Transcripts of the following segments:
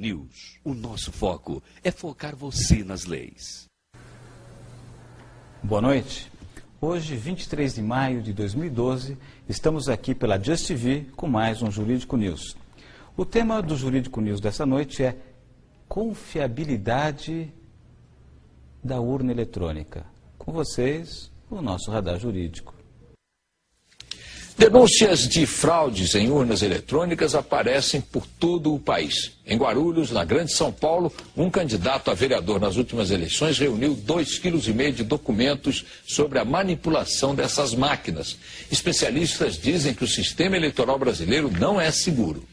News. O nosso foco é focar você nas leis. Boa noite. Hoje, 23 de maio de 2012, estamos aqui pela Just TV com mais um Jurídico News. O tema do Jurídico News dessa noite é confiabilidade da urna eletrônica. Com vocês, o nosso radar jurídico. Denúncias de fraudes em urnas eletrônicas aparecem por todo o país. Em Guarulhos, na Grande São Paulo, um candidato a vereador nas últimas eleições reuniu 2,5 kg de documentos sobre a manipulação dessas máquinas. Especialistas dizem que o sistema eleitoral brasileiro não é seguro.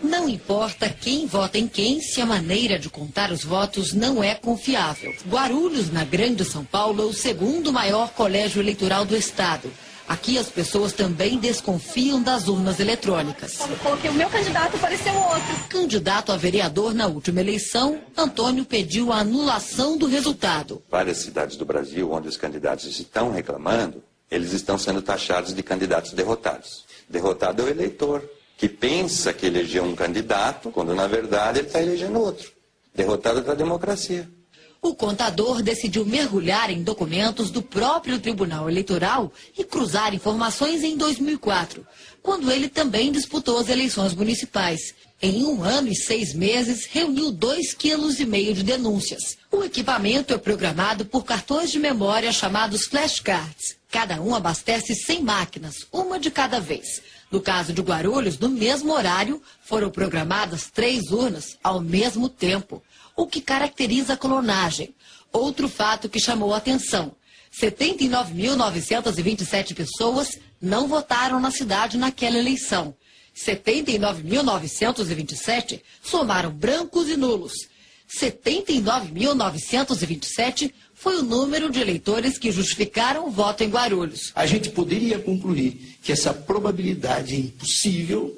Não importa quem vota em quem, se a maneira de contar os votos não é confiável. Guarulhos, na Grande São Paulo, é o segundo maior colégio eleitoral do estado. Aqui as pessoas também desconfiam das urnas eletrônicas. Quando coloquei o meu candidato, apareceu outro. Candidato a vereador na última eleição, Antônio pediu a anulação do resultado. Várias cidades do Brasil, onde os candidatos estão reclamando, eles estão sendo taxados de candidatos derrotados. Derrotado é o eleitor, que pensa que elegeu um candidato, quando na verdade ele está elegendo outro. Derrotado é a democracia. O contador decidiu mergulhar em documentos do próprio Tribunal Eleitoral e cruzar informações em 2004, quando ele também disputou as eleições municipais. Em 1 ano e 6 meses, reuniu 2,5 kg de denúncias. O equipamento é programado por cartões de memória chamados flashcards. Cada um abastece 100 máquinas, uma de cada vez. No caso de Guarulhos, no mesmo horário, foram programadas 3 urnas ao mesmo tempo, o que caracteriza a clonagem. Outro fato que chamou a atenção: 79.927 pessoas não votaram na cidade naquela eleição. 79.927 somaram brancos e nulos. 79.927 foi o número de eleitores que justificaram o voto em Guarulhos. A gente poderia concluir que essa probabilidade é impossível,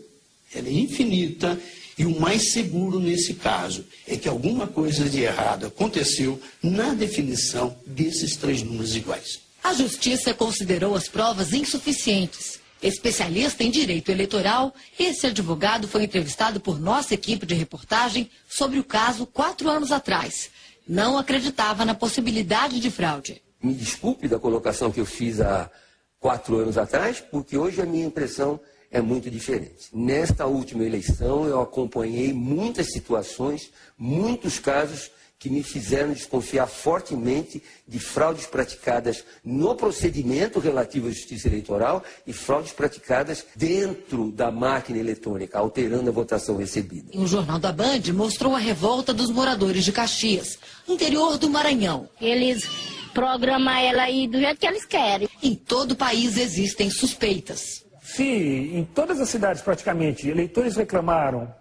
ela é infinita, e o mais seguro nesse caso é que alguma coisa de errado aconteceu na definição desses 3 números iguais. A Justiça considerou as provas insuficientes. Especialista em direito eleitoral, esse advogado foi entrevistado por nossa equipe de reportagem sobre o caso 4 anos atrás. Não acreditava na possibilidade de fraude. Me desculpe da colocação que eu fiz há 4 anos atrás, porque hoje a minha impressão é muito diferente. Nesta última eleição, eu acompanhei muitas situações, muitos casos que me fizeram desconfiar fortemente de fraudes praticadas no procedimento relativo à justiça eleitoral e fraudes praticadas dentro da máquina eletrônica, alterando a votação recebida. O Jornal da Band mostrou a revolta dos moradores de Caxias, interior do Maranhão. Eles programam ela aí do jeito que eles querem. Em todo o país existem suspeitas. Se em todas as cidades praticamente eleitores reclamaram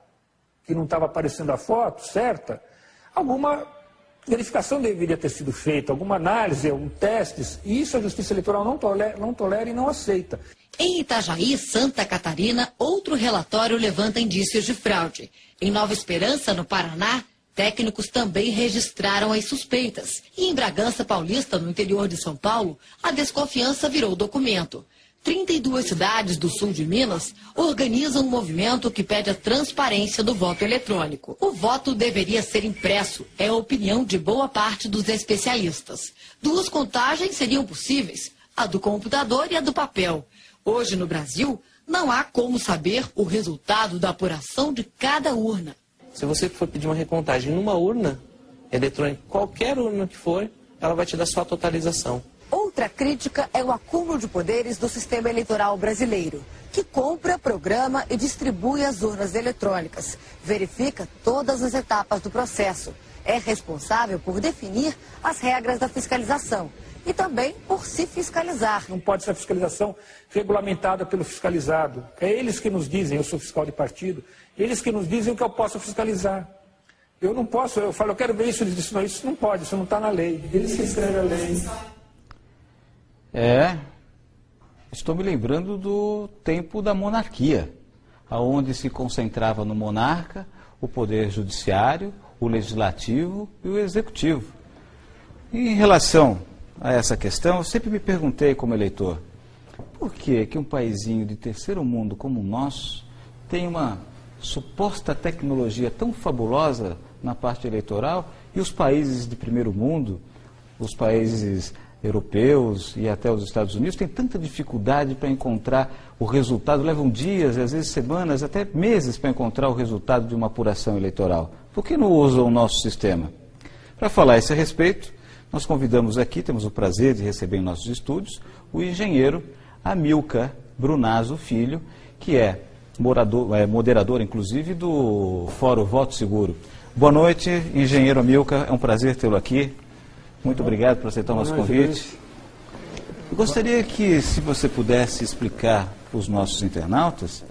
que não estava aparecendo a foto certa, alguma verificação deveria ter sido feita, alguma análise, testes, e isso a Justiça Eleitoral não tolera e não aceita. Em Itajaí, Santa Catarina, outro relatório levanta indícios de fraude. Em Nova Esperança, no Paraná, técnicos também registraram as suspeitas. E em Bragança Paulista, no interior de São Paulo, a desconfiança virou documento. 32 cidades do sul de Minas organizam um movimento que pede a transparência do voto eletrônico. O voto deveria ser impresso, é a opinião de boa parte dos especialistas. 2 contagens seriam possíveis, a do computador e a do papel. Hoje, no Brasil, não há como saber o resultado da apuração de cada urna. Se você for pedir uma recontagem numa urna eletrônica, qualquer urna que for, ela vai te dar só a totalização. Outra crítica é o acúmulo de poderes do sistema eleitoral brasileiro, que compra, programa e distribui as urnas eletrônicas, verifica todas as etapas do processo, é responsável por definir as regras da fiscalização e também por se fiscalizar. Não pode ser a fiscalização regulamentada pelo fiscalizado. É eles que nos dizem, eu sou fiscal de partido, eles que nos dizem o que eu posso fiscalizar. Eu não posso, eu falo, eu quero ver isso, eles dizem, não, isso não pode, isso não está na lei. Eles que escrevem a lei. Estou me lembrando do tempo da monarquia, onde se concentrava no monarca o poder judiciário, o legislativo e o executivo. E em relação a essa questão, eu sempre me perguntei como eleitor, por que um paísinho de terceiro mundo como o nosso tem uma suposta tecnologia tão fabulosa na parte eleitoral e os países de primeiro mundo, os países europeus e até os Estados Unidos, têm tanta dificuldade para encontrar o resultado, levam dias, às vezes semanas, até meses para encontrar o resultado de uma apuração eleitoral. Por que não usam o nosso sistema? Para falar a esse respeito, nós convidamos aqui, temos o prazer de receber em nossos estúdios, o engenheiro Amilcar Brunazzo Filho, que é moderador, inclusive, do Fórum Voto Seguro. Boa noite, engenheiro Amilcar, é um prazer tê-lo aqui. Muito obrigado por aceitar o nosso convite. Eu gostaria que, se você pudesse explicar para os nossos internautas,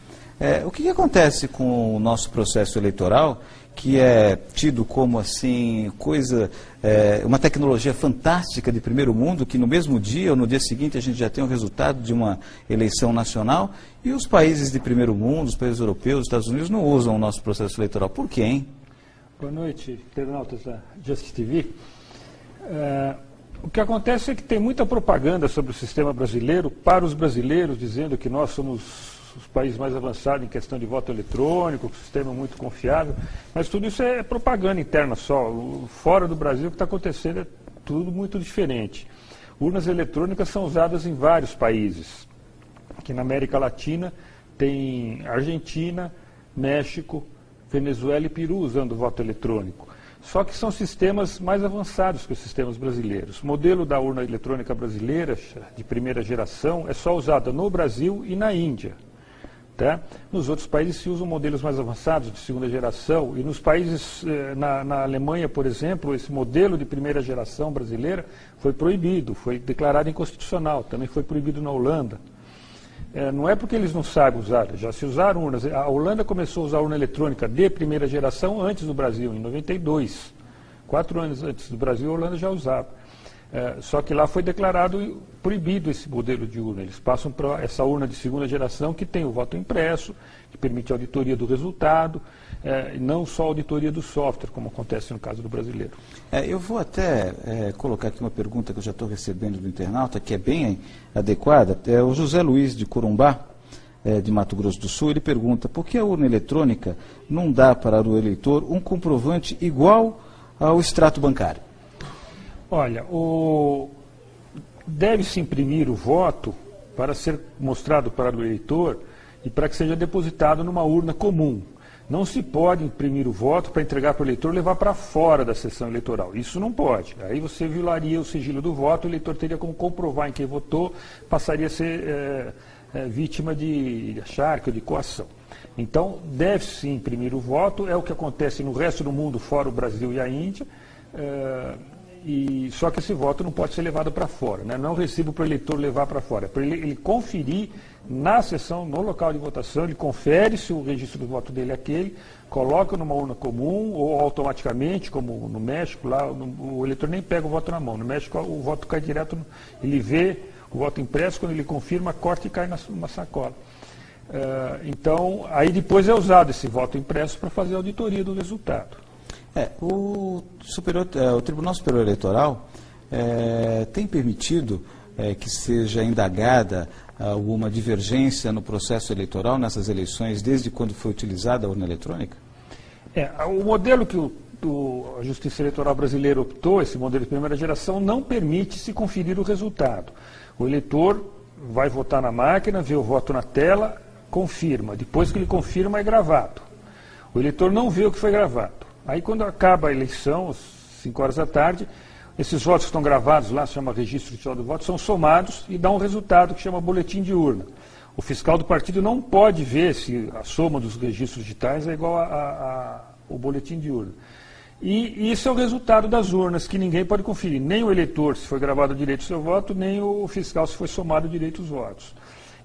o que acontece com o nosso processo eleitoral, que é tido como assim uma tecnologia fantástica de primeiro mundo, que no mesmo dia ou no dia seguinte a gente já tem o resultado de uma eleição nacional, e os países de primeiro mundo, os países europeus, os Estados Unidos, não usam o nosso processo eleitoral. Por quê, hein? Boa noite, internautas da Just TV. O que acontece é que tem muita propaganda sobre o sistema brasileiro para os brasileiros, dizendo que nós somos os países mais avançados em questão de voto eletrônico, que o sistema é muito confiável, mas tudo isso é propaganda interna só. Fora do Brasil, o que está acontecendo é tudo muito diferente. Urnas eletrônicas são usadas em vários países. Aqui na América Latina tem Argentina, México, Venezuela e Peru usando o voto eletrônico. Só que são sistemas mais avançados que os sistemas brasileiros. O modelo da urna eletrônica brasileira, de primeira geração, é só usado no Brasil e na Índia. Tá? Nos outros países se usam modelos mais avançados, de segunda geração, e nos países, na Alemanha, por exemplo, esse modelo de primeira geração brasileira foi proibido, foi declarado inconstitucional, também foi proibido na Holanda. Não é porque eles não sabem usar, já se usaram urnas. A Holanda começou a usar urna eletrônica de primeira geração antes do Brasil, em 92. 4 anos antes do Brasil, a Holanda já usava. Só que lá foi declarado proibido esse modelo de urna. Eles passam para essa urna de segunda geração que tem o voto impresso, que permite a auditoria do resultado, e não só a auditoria do software, como acontece no caso do brasileiro. Eu vou até colocar aqui uma pergunta que eu já estou recebendo do internauta, que é bem adequada. O José Luiz de Corumbá, de Mato Grosso do Sul, ele pergunta: por que a urna eletrônica não dá para o eleitor um comprovante igual ao extrato bancário? Olha, deve-se imprimir o voto para ser mostrado para o eleitor e para que seja depositado numa urna comum. Não se pode imprimir o voto para entregar para o eleitor e levar para fora da sessão eleitoral. Isso não pode. Aí você violaria o sigilo do voto, o eleitor teria como comprovar em quem votou, passaria a ser vítima de acharque ou de coação. Então, deve-se imprimir o voto, é o que acontece no resto do mundo, fora o Brasil e a Índia, só que esse voto não pode ser levado para fora, né? Não é um recibo para o eleitor levar para fora, é para ele conferir na sessão, no local de votação, ele confere se o registro do voto dele é aquele, coloca numa urna comum ou automaticamente, como no México, lá o eleitor nem pega o voto na mão. No México o voto cai direto, ele vê o voto impresso, quando ele confirma, corta e cai numa sacola. Então, aí depois é usado esse voto impresso para fazer a auditoria do resultado. O Tribunal Superior Eleitoral tem permitido que seja indagada alguma divergência no processo eleitoral nessas eleições, desde quando foi utilizada a urna eletrônica? O modelo que a Justiça Eleitoral brasileira optou, esse modelo de primeira geração, não permite se conferir o resultado. O eleitor vai votar na máquina, vê o voto na tela, confirma. Depois que ele confirma, é gravado. O eleitor não vê o que foi gravado. Aí, quando acaba a eleição, às 5 horas da tarde, esses votos que estão gravados lá, se chama registro digital do voto, são somados e dá um resultado que chama boletim de urna. O fiscal do partido não pode ver se a soma dos registros digitais é igual ao boletim de urna. E isso é o resultado das urnas, que ninguém pode conferir. Nem o eleitor, se foi gravado direito o seu voto, nem o fiscal, se foi somado direito os votos.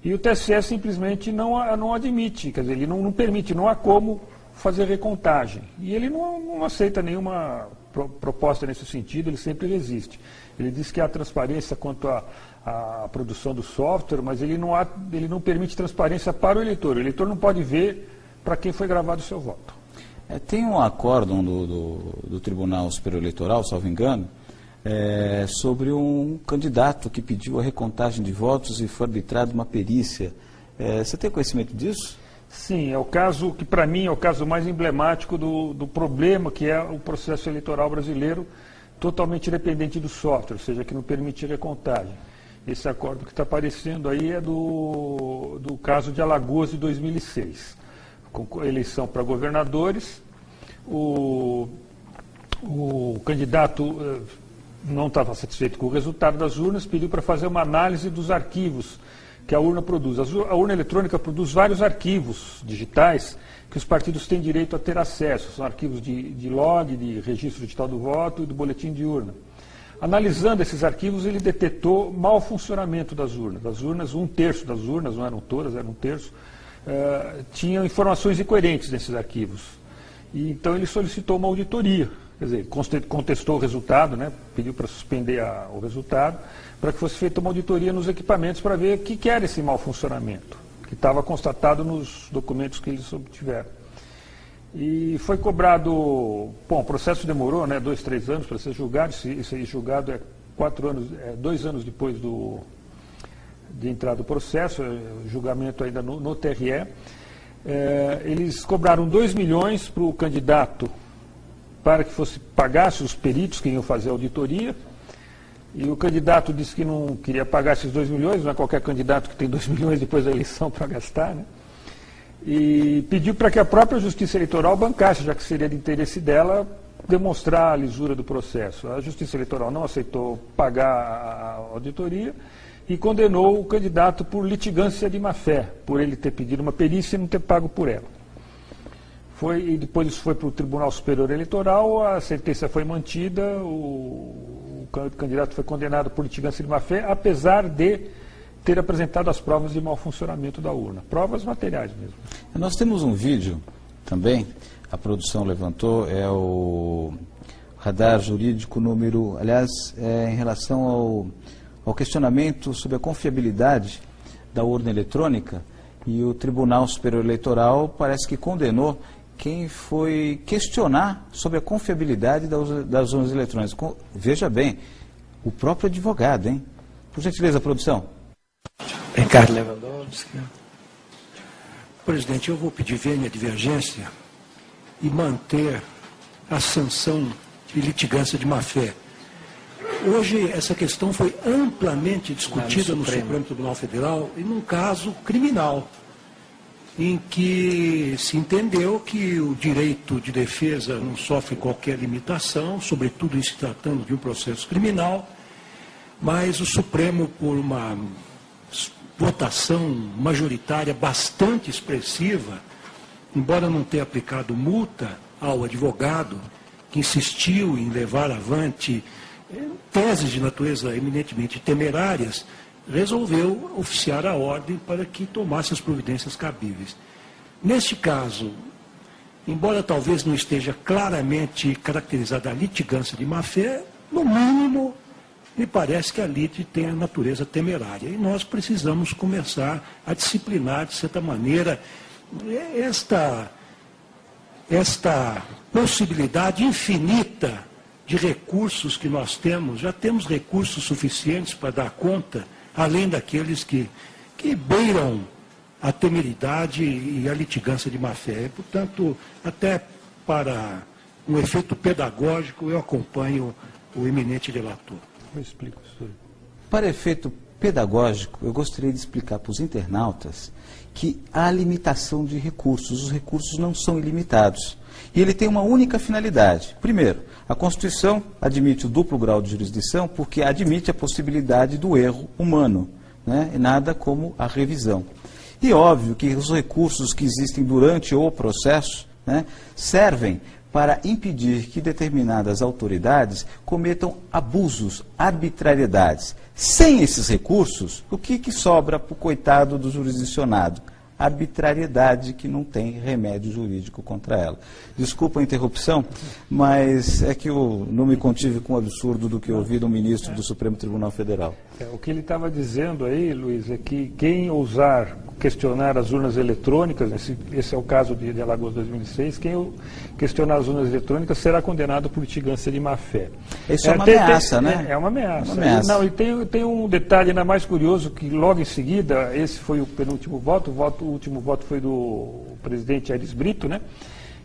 E o TSE simplesmente não admite, quer dizer, ele não permite, não há como fazer recontagem. E ele não aceita nenhuma proposta nesse sentido, ele sempre resiste. Ele diz que há transparência quanto à produção do software, mas ele não permite transparência para o eleitor. O eleitor não pode ver para quem foi gravado o seu voto. Tem um acórdão do Tribunal Superior Eleitoral, salvo engano, sobre um candidato que pediu a recontagem de votos e foi arbitrada uma perícia. Você tem conhecimento disso? Sim, é o caso que para mim é o caso mais emblemático do problema que é o processo eleitoral brasileiro totalmente dependente do software, ou seja, que não permite recontagem. Esse acordo que está aparecendo aí é do caso de Alagoas de 2006, com eleição para governadores, o candidato não estava satisfeito com o resultado das urnas, pediu para fazer uma análise dos arquivos que a urna produz. A urna eletrônica produz vários arquivos digitais que os partidos têm direito a ter acesso. São arquivos de log, de registro digital do voto e do boletim de urna. Analisando esses arquivos, ele detectou mau funcionamento das urnas. As urnas, 1/3 das urnas, não eram todas, era 1/3, tinham informações incoerentes nesses arquivos. E, então ele solicitou uma auditoria. Quer dizer, contestou o resultado, né, pediu para suspender o resultado, para que fosse feita uma auditoria nos equipamentos para ver o que era esse mau funcionamento, que estava constatado nos documentos que eles obtiveram. E foi cobrado, bom, o processo demorou, né, 2, 3 anos para ser julgado, isso aí julgado é 2 anos depois de entrar do processo, julgamento ainda no TRE. Eles cobraram 2 milhões para o candidato para que pagasse os peritos que iam fazer a auditoria, e o candidato disse que não queria pagar esses 2 milhões, não é qualquer candidato que tem 2 milhões depois da eleição para gastar, né? E pediu para que a própria Justiça Eleitoral bancasse, já que seria de interesse dela demonstrar a lisura do processo. A Justiça Eleitoral não aceitou pagar a auditoria e condenou o candidato por litigância de má-fé, por ele ter pedido uma perícia e não ter pago por ela. E depois isso foi para o Tribunal Superior Eleitoral, a sentença foi mantida, o candidato foi condenado por litigância de má-fé, apesar de ter apresentado as provas de mau funcionamento da urna. Provas materiais mesmo. Nós temos um vídeo também, a produção levantou, é o radar jurídico número, aliás, em relação ao questionamento sobre a confiabilidade da urna eletrônica, e o Tribunal Superior Eleitoral parece que condenou quem foi questionar sobre a confiabilidade das urnas eletrônicas. Veja bem, o próprio advogado, hein? Por gentileza, produção. Ricardo Lewandowski. Presidente, eu vou pedir vênia divergência e manter a sanção de litigância de má-fé. Hoje, essa questão foi amplamente discutida no Supremo Tribunal Federal e num caso criminal, em que se entendeu que o direito de defesa não sofre qualquer limitação, sobretudo em se tratando de um processo criminal, mas o Supremo, por uma votação majoritária bastante expressiva, embora não tenha aplicado multa ao advogado que insistiu em levar avante teses de natureza eminentemente temerárias, resolveu oficiar a ordem para que tomasse as providências cabíveis. Neste caso, embora talvez não esteja claramente caracterizada a litigância de má-fé, no mínimo, me parece que a lite tem a natureza temerária. E nós precisamos começar a disciplinar, de certa maneira, esta possibilidade infinita de recursos que nós temos. Já temos recursos suficientes para dar conta, além daqueles que beiram a temeridade e a litigância de má-fé. Portanto, até para um efeito pedagógico, eu acompanho o eminente relator. Eu explico, senhor. Para efeito pedagógico, eu gostaria de explicar para os internautas que há limitação de recursos. Os recursos não são ilimitados. E ele tem uma única finalidade. Primeiro, a Constituição admite o duplo grau de jurisdição porque admite a possibilidade do erro humano, né? E nada como a revisão. E óbvio que os recursos que existem durante o processo, né, servem para impedir que determinadas autoridades cometam abusos, arbitrariedades. Sem esses recursos, o que sobra para o coitado do jurisdicionado? Arbitrariedade que não tem remédio jurídico contra ela. Desculpa a interrupção, mas é que eu não me contive com o absurdo do que ouvi do ministro do Supremo Tribunal Federal. O que ele estava dizendo aí, Luiz, é que quem ousar questionar as urnas eletrônicas, esse é o caso de Alagoas 2006, quem questionar as urnas eletrônicas será condenado por litigância de má-fé. Isso é uma ameaça, né? É uma ameaça. Uma ameaça. Não, e tem um detalhe ainda mais curioso, que logo em seguida, esse foi o penúltimo voto, o último voto foi do presidente Aires Brito, né,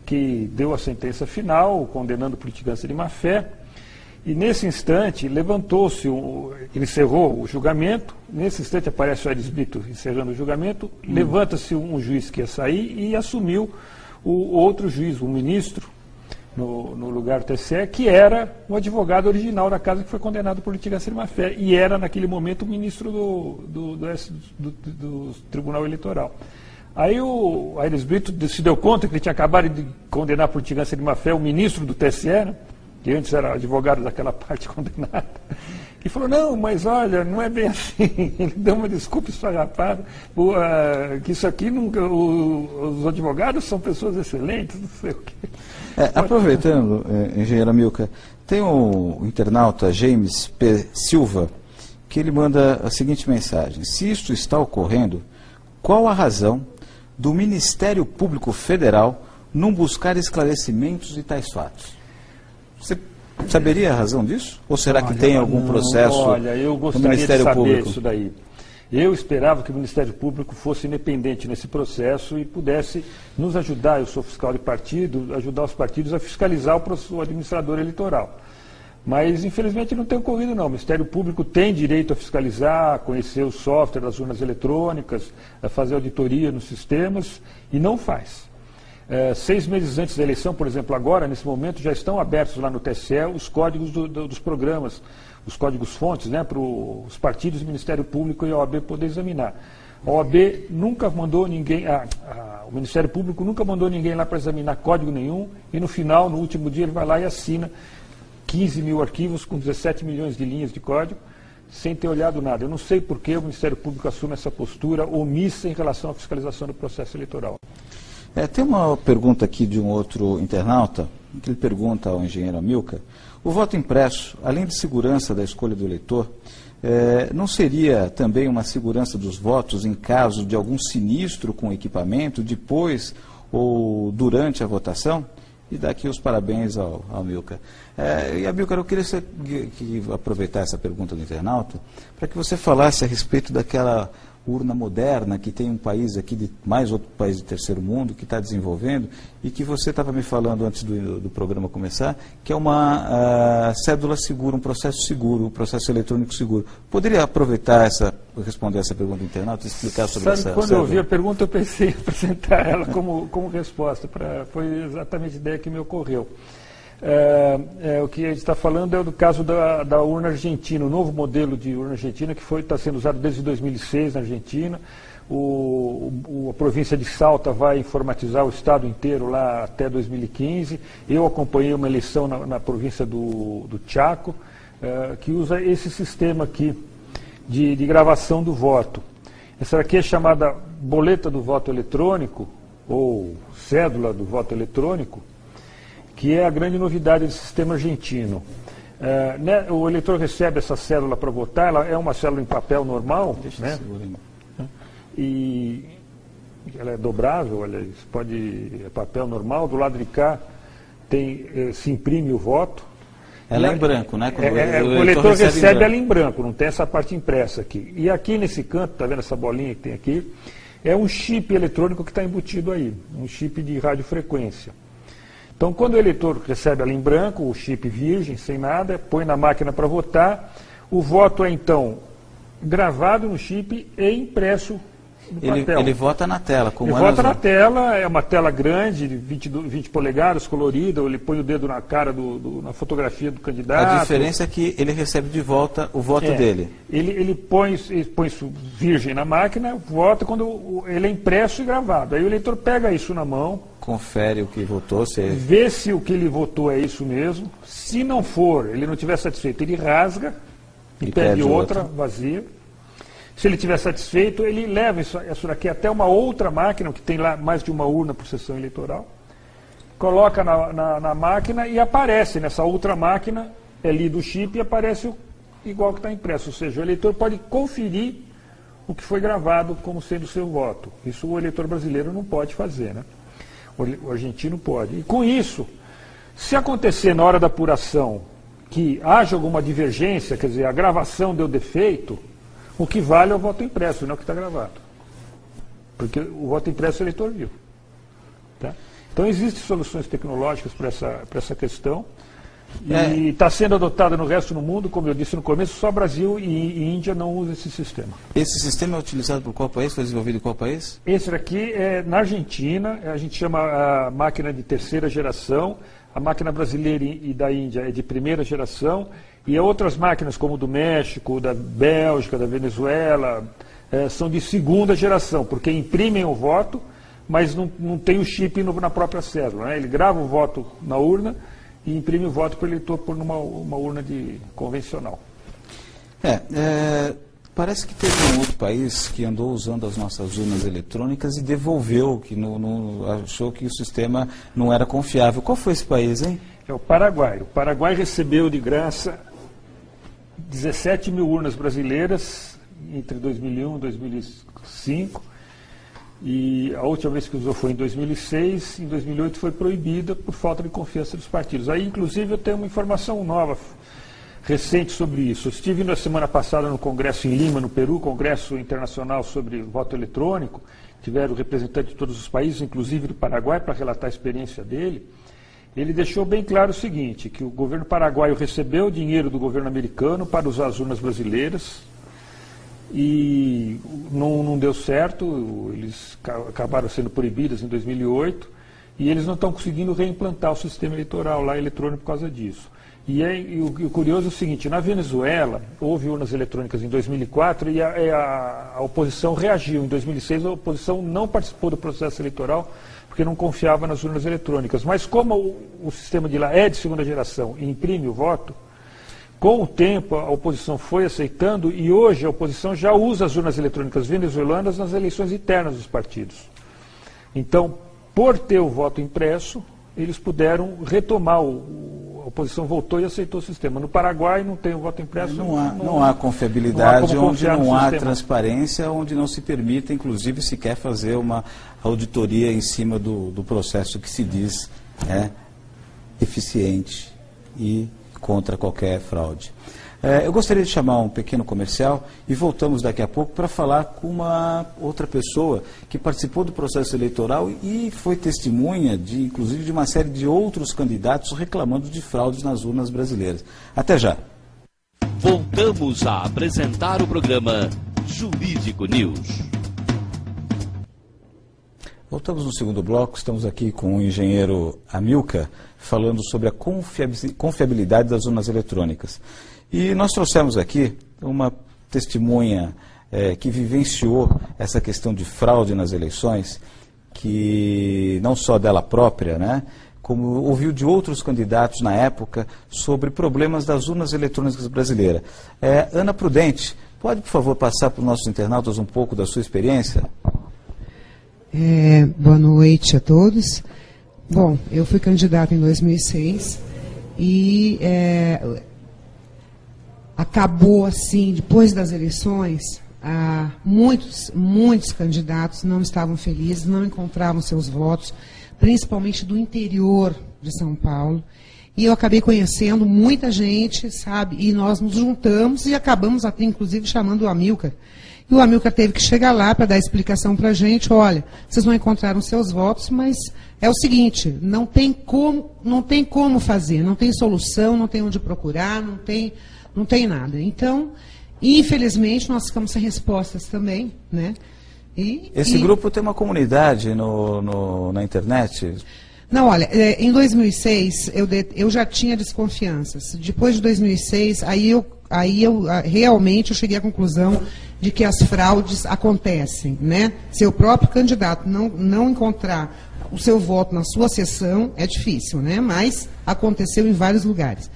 que deu a sentença final, condenando por litigância de má-fé. E nesse instante, levantou-se, ele encerrou o julgamento, nesse instante aparece o Aires Brito encerrando o julgamento, levanta-se um juiz que ia sair e assumiu o outro juiz, o ministro, no lugar do TSE, que era o advogado original da casa que foi condenado por litigância de má-fé, e era, naquele momento, o ministro do Tribunal Eleitoral. Aí o Aires Brito se deu conta que ele tinha acabado de condenar por litigância de má-fé o ministro do TSE, né, que antes era advogado daquela parte condenada, e falou, não, mas olha, não é bem assim. Ele deu uma desculpa esfarrapada, que isso aqui, nunca, os advogados são pessoas excelentes, não sei o quê. Aproveitando, engenheiro Amilcar, tem o internauta James P. Silva, que ele manda a seguinte mensagem: se isto está ocorrendo, qual a razão do Ministério Público Federal não buscar esclarecimentos de tais fatos? Você saberia a razão disso? Ou será que tem algum processo eu gostaria do Ministério de saber Público? Isso daí. Eu esperava que o Ministério Público fosse independente nesse processo e pudesse nos ajudar, eu sou fiscal de partido, ajudar os partidos a fiscalizar o administrador eleitoral. Mas, infelizmente, não tem ocorrido, não. O Ministério Público tem direito a fiscalizar, a conhecer o software das urnas eletrônicas, a fazer auditoria nos sistemas, e não faz. 6 meses antes da eleição, por exemplo, agora, nesse momento, já estão abertos lá no TSE os códigos dos programas, os códigos-fontes, né, para os partidos, o Ministério Público e a OAB poder examinar. A OAB nunca mandou ninguém, o Ministério Público nunca mandou ninguém lá para examinar código nenhum, e no final, no último dia, ele vai lá e assina 15 mil arquivos com 17 milhões de linhas de código, sem ter olhado nada. Eu não sei por que o Ministério Público assume essa postura omissa em relação à fiscalização do processo eleitoral. Tem uma pergunta aqui de um outro internauta, que ele pergunta ao engenheiro Amilcar: o voto impresso, além de segurança da escolha do eleitor, não seria também uma segurança dos votos em caso de algum sinistro com equipamento, depois ou durante a votação? E dá aqui os parabéns ao Amilcar. E Amilcar, eu queria aproveitar essa pergunta do internauta para que você falasse a respeito daquela urna moderna que tem um país aqui, mais outro país de terceiro mundo, que está desenvolvendo, e que você estava me falando antes do programa começar, que é uma cédula segura, um processo eletrônico seguro. Poderia aproveitar responder essa pergunta do internauta e explicar sobre essa cédula? Quando eu ouvi a pergunta, eu pensei em apresentar ela como resposta. Foi exatamente a ideia que me ocorreu. O que a gente está falando é do caso da urna argentina, o novo modelo de urna argentina que está sendo usado desde 2006 na Argentina. A província de Salta vai informatizar o estado inteiro lá até 2015. Eu acompanhei uma eleição na província do Chaco, que usa esse sistema aqui de gravação do voto. Essa aqui é chamada boleta do voto eletrônico, ou cédula do voto eletrônico, que é a grande novidade do sistema argentino. O eleitor recebe essa cédula para votar, ela é uma cédula em papel normal, né? E ela é dobrável, olha, é papel normal, do lado de cá se imprime o voto. Ela é em branco, né? O eleitor recebe ela em branco, não tem essa parte impressa aqui. E aqui nesse canto, está vendo essa bolinha que tem aqui? É um chip eletrônico que está embutido aí, um chip de radiofrequência. Então, quando o eleitor recebe ela em branco, o chip virgem, sem nada, põe na máquina para votar, o voto é, então, gravado no chip e impresso no papel. Ele vota na tela, como ele vota na tela, é uma tela grande, de 20 polegadas, colorida, ele põe o dedo na cara, na fotografia do candidato. A diferença é que ele recebe de volta o voto dele. Ele põe isso virgem na máquina, vota quando ele é impresso e gravado. Aí o eleitor pega isso na mão, confere o que votou, vê se o que ele votou é isso mesmo. Se não for, ele não estiver satisfeito, ele rasga e pede outra vazia. Se ele estiver satisfeito, ele leva isso daqui até uma outra máquina, que tem lá mais de uma urna por sessão eleitoral, coloca na máquina e aparece nessa outra máquina, é lido o chip e aparece igual que está impresso. Ou seja, o eleitor pode conferir o que foi gravado como sendo seu voto. Isso o eleitor brasileiro não pode fazer, né? O argentino pode. E com isso, se acontecer na hora da apuração que haja alguma divergência, quer dizer, a gravação deu defeito, o que vale é o voto impresso, não é o que está gravado. porque o voto impresso o eleitor viu. Tá? Então existem soluções tecnológicas para essa questão. E está sendo adotada no resto do mundo, como eu disse no começo, só Brasil e Índia não usam esse sistema. Esse sistema é utilizado por qual país? Foi desenvolvido em qual país? Esse daqui é na Argentina, a gente chama a máquina de terceira geração, a máquina brasileira e da Índia é de primeira geração, e outras máquinas como do México, da Bélgica, da Venezuela, são de segunda geração, porque imprimem o voto, mas não tem o chip na própria cédula, né? Ele grava o voto na urna e imprime o voto para o eleitor por uma urna convencional. Parece que teve um outro país que andou usando as nossas urnas eletrônicas e devolveu, que achou que o sistema não era confiável. Qual foi esse país, hein? É o Paraguai. O Paraguai recebeu de graça 17 mil urnas brasileiras entre 2001 e 2005. E a última vez que usou foi em 2006, em 2008 foi proibida por falta de confiança dos partidos. Aí, inclusive, eu tenho uma informação nova, recente sobre isso. Eu estive na semana passada no Congresso em Lima, no Peru, Congresso Internacional sobre Voto Eletrônico. Tiveram representantes de todos os países, inclusive do Paraguai, para relatar a experiência dele. Ele deixou bem claro o seguinte, que o governo paraguaio recebeu dinheiro do governo americano para usar as urnas brasileiras, e não deu certo, eles acabaram sendo proibidas em 2008, e eles não estão conseguindo reimplantar o sistema eleitoral lá eletrônico por causa disso. E o curioso é o seguinte, na Venezuela houve urnas eletrônicas em 2004 e a oposição reagiu. Em 2006 a oposição não participou do processo eleitoral porque não confiava nas urnas eletrônicas. Mas como o sistema de lá é de segunda geração e imprime o voto, com o tempo, a oposição foi aceitando e hoje a oposição já usa as urnas eletrônicas venezuelanas nas eleições internas dos partidos. Então, por ter o voto impresso, eles puderam retomar, a oposição voltou e aceitou o sistema. No Paraguai não tem o voto impresso. Não há confiabilidade, onde não há transparência, onde não se permite, inclusive, sequer fazer uma auditoria em cima do processo que se diz eficiente e contra qualquer fraude. Eu gostaria de chamar um pequeno comercial e voltamos daqui a pouco para falar com uma outra pessoa que participou do processo eleitoral e foi testemunha, inclusive, de uma série de outros candidatos reclamando de fraudes nas urnas brasileiras. Até já. Voltamos a apresentar o programa Jurídico News. Voltamos no segundo bloco, estamos aqui com o engenheiro Amilcar, falando sobre a confiabilidade das urnas eletrônicas. E nós trouxemos aqui uma testemunha que vivenciou essa questão de fraude nas eleições, que não só dela própria, né, como ouviu de outros candidatos na época sobre problemas das urnas eletrônicas brasileiras. Ana Prudente, pode, por favor, passar para os nossos internautas um pouco da sua experiência? Boa noite a todos. Bom, eu fui candidata em 2006 e acabou assim, depois das eleições, muitos candidatos não estavam felizes, não encontravam seus votos, principalmente do interior de São Paulo. E eu acabei conhecendo muita gente, sabe, e nós nos juntamos e acabamos até, inclusive, chamando o Amilcar. E o Amilcar teve que chegar lá para dar explicação para a gente, olha, vocês não encontraram seus votos, mas é o seguinte, não tem como fazer, não tem solução, não tem onde procurar, não tem nada. Então, infelizmente, nós ficamos sem respostas também, né? Esse grupo tem uma comunidade na internet? Não, olha, em 2006 eu já tinha desconfianças. Depois de 2006, aí eu realmente cheguei à conclusão de que as fraudes acontecem, né? Se o próprio candidato não encontrar o seu voto na sua sessão, é difícil, né? Mas aconteceu em vários lugares.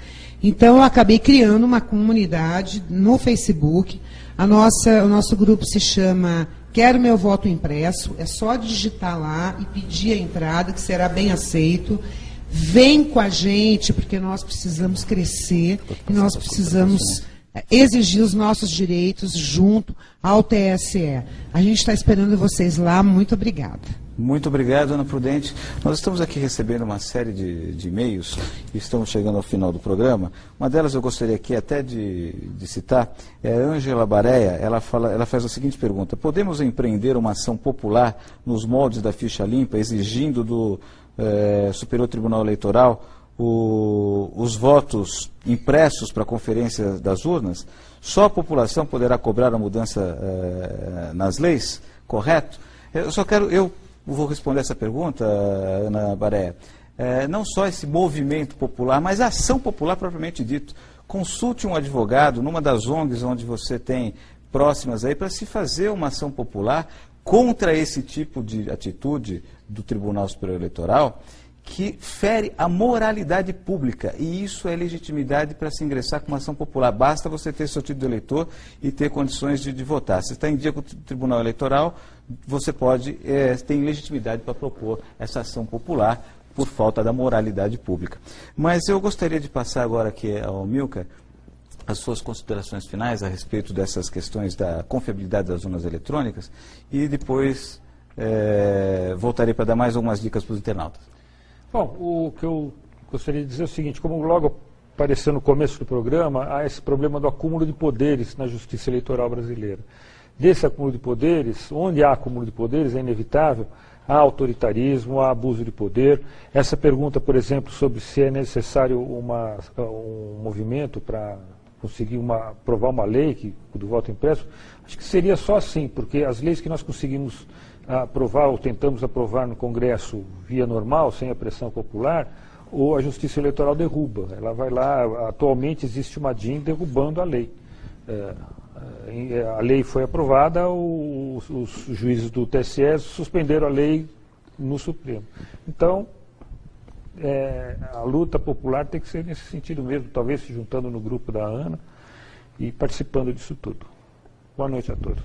Então, eu acabei criando uma comunidade no Facebook. O nosso grupo se chama Quero Meu Voto Impresso. É só digitar lá e pedir a entrada, que será bem aceito. Vem com a gente, porque nós precisamos crescer e nós precisamos exigir os nossos direitos junto ao TSE. A gente está esperando vocês lá. Muito obrigada. Muito obrigado, Ana Prudente. Nós estamos aqui recebendo uma série de e-mails e estamos chegando ao final do programa. Uma delas eu gostaria aqui até de citar, é a Ângela Bareia. Ela faz a seguinte pergunta: podemos empreender uma ação popular nos moldes da ficha limpa, exigindo do Superior Tribunal Eleitoral os votos impressos para a conferência das urnas? Só a população poderá cobrar a mudança nas leis? Correto? Eu vou responder essa pergunta, Ana Bareia. Não só esse movimento popular, mas a ação popular propriamente dito. Consulte um advogado numa das ONGs onde você tem próximas aí para se fazer uma ação popular contra esse tipo de atitude do Tribunal Superior Eleitoral, que fere a moralidade pública, e isso é legitimidade para se ingressar com uma ação popular. Basta você ter seu título de eleitor e ter condições de votar. Se está em dia com o Tribunal Eleitoral, você tem legitimidade para propor essa ação popular por falta da moralidade pública. Mas eu gostaria de passar agora aqui ao Amilcar as suas considerações finais a respeito dessas questões da confiabilidade das urnas eletrônicas, e depois voltarei para dar mais algumas dicas para os internautas. Bom, o que eu gostaria de dizer é o seguinte: como logo apareceu no começo do programa, há esse problema do acúmulo de poderes na justiça eleitoral brasileira. Desse acúmulo de poderes, onde há acúmulo de poderes, é inevitável, há autoritarismo, há abuso de poder. Essa pergunta, por exemplo, sobre se é necessário um movimento para conseguir aprovar uma lei do voto impresso, acho que seria só assim, porque as leis que nós conseguimos aprovar ou tentamos aprovar no Congresso via normal, sem a pressão popular, ou a Justiça Eleitoral derruba. Ela vai lá, atualmente existe uma DIN derrubando a lei. A lei foi aprovada, os juízes do TSE suspenderam a lei no Supremo. Então, a luta popular tem que ser nesse sentido mesmo, talvez se juntando no grupo da Ana e participando disso tudo. Boa noite a todos.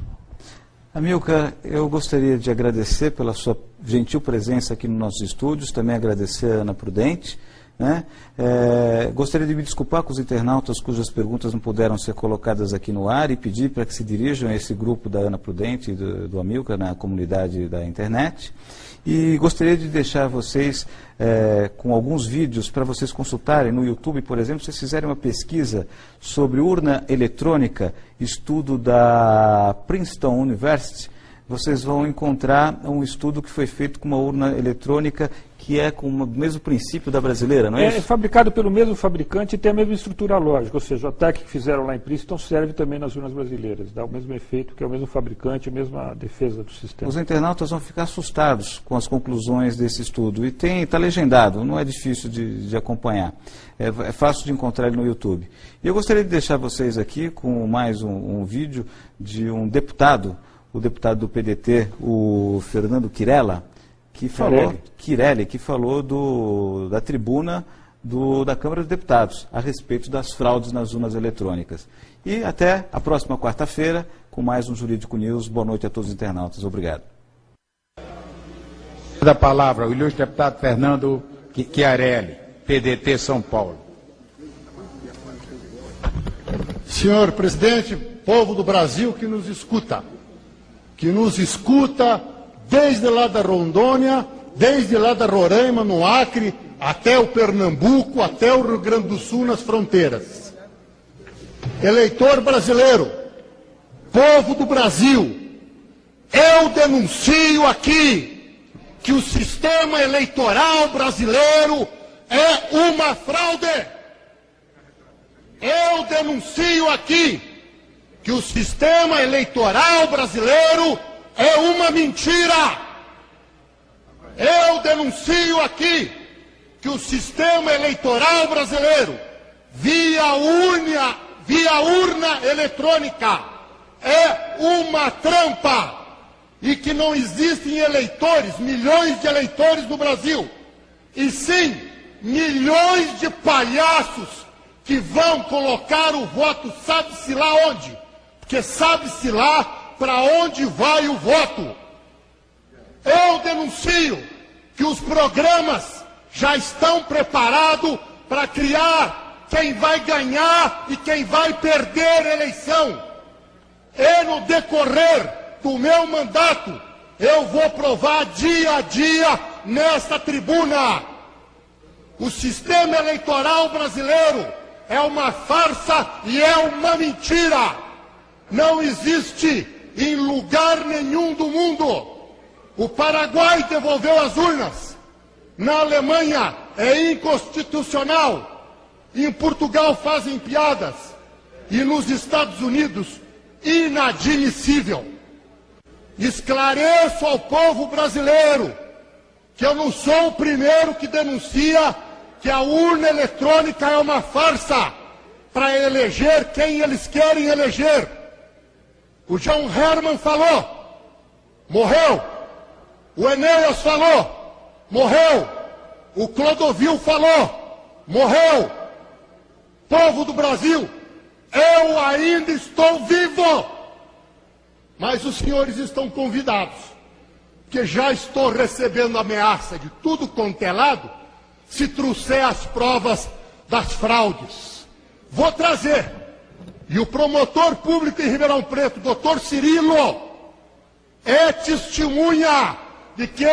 Amilcar, eu gostaria de agradecer pela sua gentil presença aqui nos nossos estúdios, também agradecer a Ana Prudente, né? Gostaria de me desculpar com os internautas cujas perguntas não puderam ser colocadas aqui no ar e pedir para que se dirijam a esse grupo da Ana Prudente e do Amilcar na comunidade da internet. E gostaria de deixar vocês com alguns vídeos para vocês consultarem no YouTube, por exemplo. Se vocês fizerem uma pesquisa sobre urna eletrônica, estudo da Princeton University, vocês vão encontrar um estudo que foi feito com uma urna eletrônica que é com o mesmo princípio da brasileira, não é isso? É fabricado pelo mesmo fabricante e tem a mesma estrutura lógica, ou seja, o ataque que fizeram lá em Princeton serve também nas urnas brasileiras, dá o mesmo efeito, que é o mesmo fabricante, a mesma defesa do sistema. Os internautas vão ficar assustados com as conclusões desse estudo, e está legendado, não é difícil de acompanhar, é fácil de encontrar ele no YouTube. E eu gostaria de deixar vocês aqui com mais um vídeo de um deputado, o deputado do PDT, o Fernando Quirella, que falou da tribuna da Câmara dos Deputados a respeito das fraudes nas urnas eletrônicas. E até a próxima quarta-feira com mais um Jurídico News. Boa noite a todos os internautas. Obrigado. Da palavra, o ilustre deputado Fernando Chiarelli, PDT São Paulo. Senhor presidente, povo do Brasil que nos escuta desde lá da Rondônia, desde lá da Roraima, no Acre, até o Pernambuco, até o Rio Grande do Sul, nas fronteiras. Eleitor brasileiro, povo do Brasil, eu denuncio aqui que o sistema eleitoral brasileiro é uma fraude. Eu denuncio aqui que o sistema eleitoral brasileiro é uma mentira. Eu denuncio aqui que o sistema eleitoral brasileiro, via urna eletrônica, é uma trampa e que não existem eleitores, milhões de eleitores no Brasil, e sim milhões de palhaços que vão colocar o voto sabe-se lá onde, porque sabe-se lá para onde vai o voto. Eu denuncio que os programas já estão preparados para criar quem vai ganhar e quem vai perder a eleição. E no decorrer do meu mandato, eu vou provar dia a dia nesta tribuna. O sistema eleitoral brasileiro é uma farsa e é uma mentira. Não existe em lugar nenhum do mundo. O Paraguai devolveu as urnas. Na Alemanha é inconstitucional. Em Portugal fazem piadas. E nos Estados Unidos, inadmissível. Esclareço ao povo brasileiro que eu não sou o primeiro que denuncia que a urna eletrônica é uma farsa para eleger quem eles querem eleger. O John Herman falou, morreu. O Enéas falou, morreu. O Clodovil falou, morreu. Povo do Brasil, eu ainda estou vivo. Mas os senhores estão convidados, que já estou recebendo ameaça de tudo quanto é lado, se trouxer as provas das fraudes. Vou trazer. E o promotor público em Ribeirão Preto, doutor Cirilo, é testemunha de que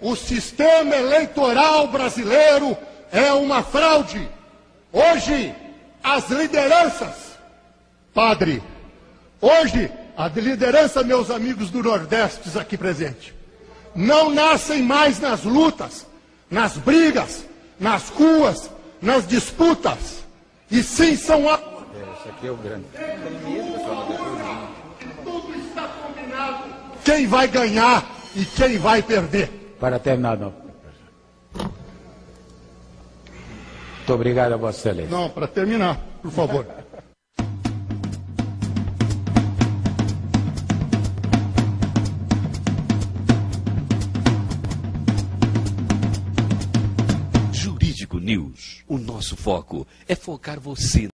o sistema eleitoral brasileiro é uma fraude. Hoje, as lideranças, padre, hoje, a liderança, meus amigos do Nordeste aqui presentes, não nascem mais nas lutas, nas brigas, nas ruas, nas disputas, e sim são Esse aqui é o grande. Tudo está combinado. Quem vai ganhar e quem vai perder. Para terminar, não. Muito obrigado a Vossa Excelência. Não, para terminar, por favor. Jurídico News. O nosso foco é focar você